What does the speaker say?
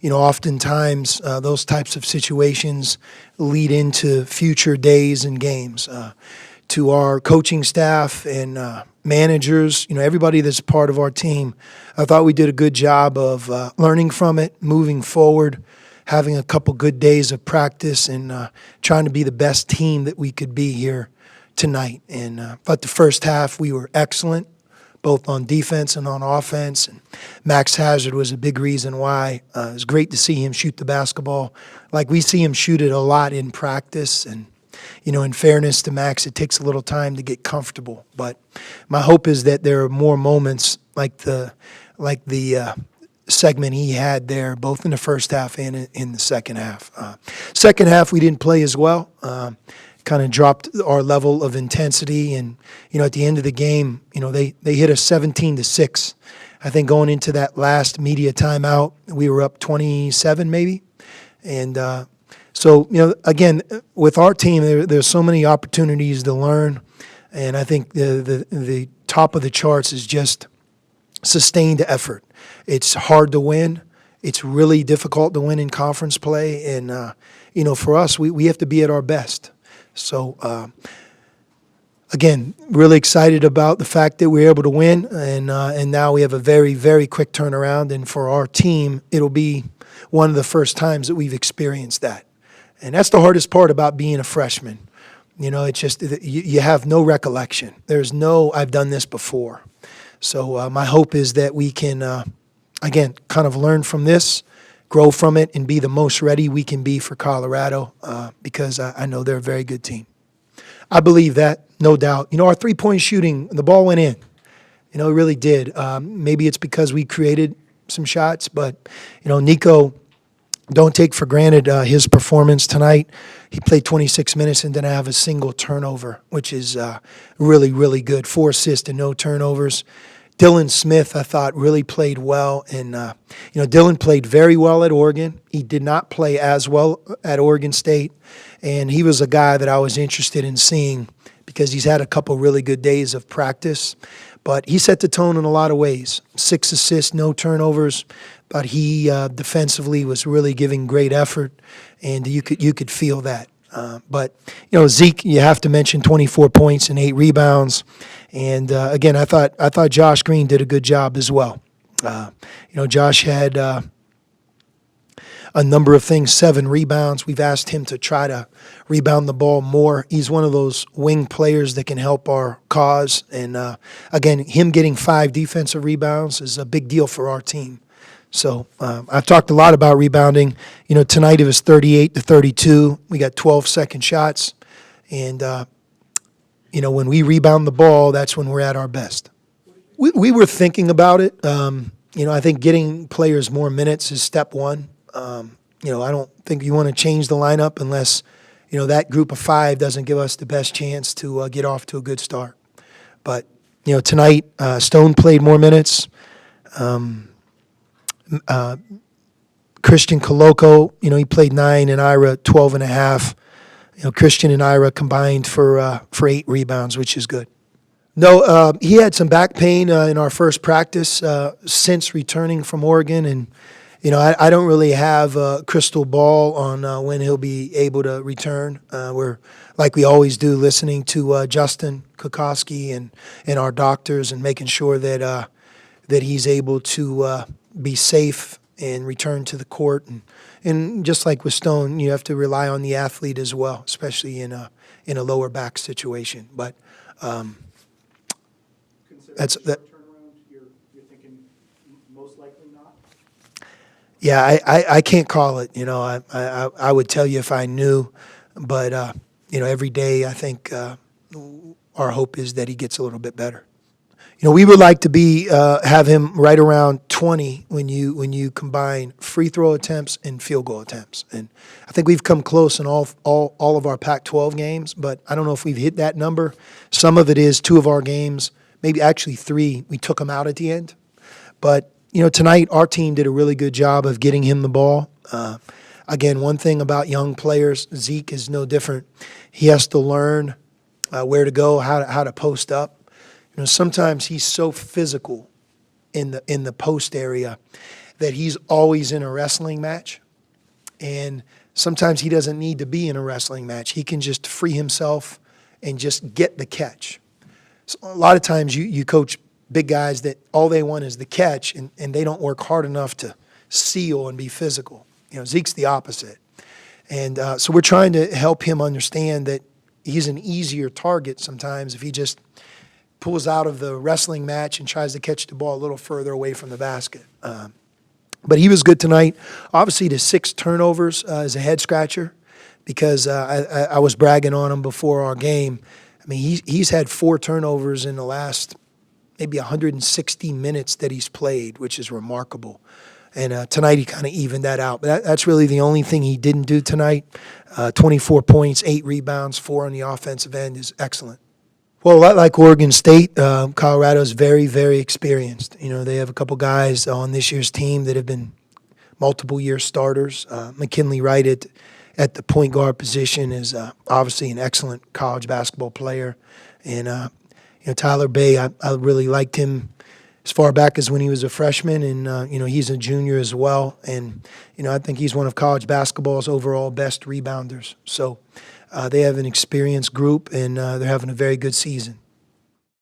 oftentimes those types of situations lead into future days and games. To our coaching staff and managers, everybody that's part of our team, I thought we did a good job of learning from it, moving forward, having a couple good days of practice, and trying to be the best team that we could be here tonight. And but the first half, we were excellent, both on defense and on offense. And Max Hazard was a big reason why. It was great to see him shoot the basketball like we see him shoot it a lot in practice. And in fairness to Max, it takes a little time to get comfortable. But my hope is that there are more moments like the segment he had there, both in the first half and in the second half. Second half, we didn't play as well. Kind of dropped our level of intensity, and at the end of the game, they hit us 17-6. I think going into that last media timeout, we were up 27 maybe, and so again, with our team, there's so many opportunities to learn, and I think the top of the charts is just sustained effort. It's hard to win. It's really difficult to win in conference play, and for us, we have to be at our best. So, again, really excited about the fact that we were able to win, and now we have a very, very quick turnaround. And for our team, it'll be one of the first times that we've experienced that. And that's the hardest part about being a freshman. It's just you have no recollection. There's no, I've done this before. So my hope is that we can, again, kind of learn from this, grow from it, and be the most ready we can be for Colorado because I know they're a very good team. I believe that, no doubt. Our three-point shooting, the ball went in. It really did. Maybe it's because we created some shots, but, Nico, don't take for granted his performance tonight. He played 26 minutes and didn't have a single turnover, which is really, really good. 4 assists and no turnovers. Dylan Smith, I thought, really played well. And, Dylan played very well at Oregon. He did not play as well at Oregon State. And he was a guy that I was interested in seeing because he's had a couple really good days of practice. But he set the tone in a lot of ways. 6 assists, no turnovers. But he defensively was really giving great effort. And you could feel that. But Zeke, you have to mention 24 points and 8 rebounds. And again, I thought Josh Green did a good job as well. Josh had a number of things, 7 rebounds. We've asked him to try to rebound the ball more. He's one of those wing players that can help our cause. And again, him getting 5 defensive rebounds is a big deal for our team. So I've talked a lot about rebounding. Tonight it was 38-32. We got 12 second shots. And, when we rebound the ball, that's when we're at our best. We were thinking about it. I think getting players more minutes is step one. I don't think you want to change the lineup unless, that group of 5 doesn't give us the best chance to get off to a good start. But, tonight, Stone played more minutes. Christian Coloco, he played 9 and Ira 12 and a half. Christian and Ira combined for 8 rebounds, which is good. No, he had some back pain in our first practice since returning from Oregon, and I don't really have a crystal ball on when he'll be able to return. We're, like we always do, listening to Justin Kokoski and our doctors and making sure that he's able to be safe and return to the court. And just like with Stone, you have to rely on the athlete as well, especially in a lower back situation. But that's that. You're thinking most likely not. Yeah, I can't call it. I would tell you if I knew, but every day I think our hope is that he gets a little bit better. We would like to have him right around 20 when you combine free throw attempts and field goal attempts. And I think we've come close in all of our Pac-12 games, but I don't know if we've hit that number. Some of it is 2 of our games, maybe actually 3. We took them out at the end. But, tonight our team did a really good job of getting him the ball. Again, one thing about young players, Zeke is no different. He has to learn where to go, how to post up. Sometimes he's so physical in the post area, that he's always in a wrestling match. And sometimes he doesn't need to be in a wrestling match. He can just free himself and just get the catch. So a lot of times you coach big guys that all they want is the catch, and they don't work hard enough to seal and be physical. Zeke's the opposite. And so we're trying to help him understand that he's an easier target sometimes if he just pulls out of the wrestling match and tries to catch the ball a little further away from the basket. But he was good tonight. Obviously, the 6 turnovers is a head-scratcher because I was bragging on him before our game. I mean, he's had 4 turnovers in the last maybe 160 minutes that he's played, which is remarkable. And tonight he kind of evened that out. But that's really the only thing he didn't do tonight. 24 points, 8 rebounds, 4 on the offensive end is excellent. Well, a lot like Oregon State, Colorado's very, very experienced. They have a couple guys on this year's team that have been multiple-year starters. McKinley Wright at the point guard position is obviously an excellent college basketball player. And, Tyler Bay, I really liked him as far back as when he was a freshman, and, he's a junior as well. And, I think he's one of college basketball's overall best rebounders. So they have an experienced group, and they're having a very good season.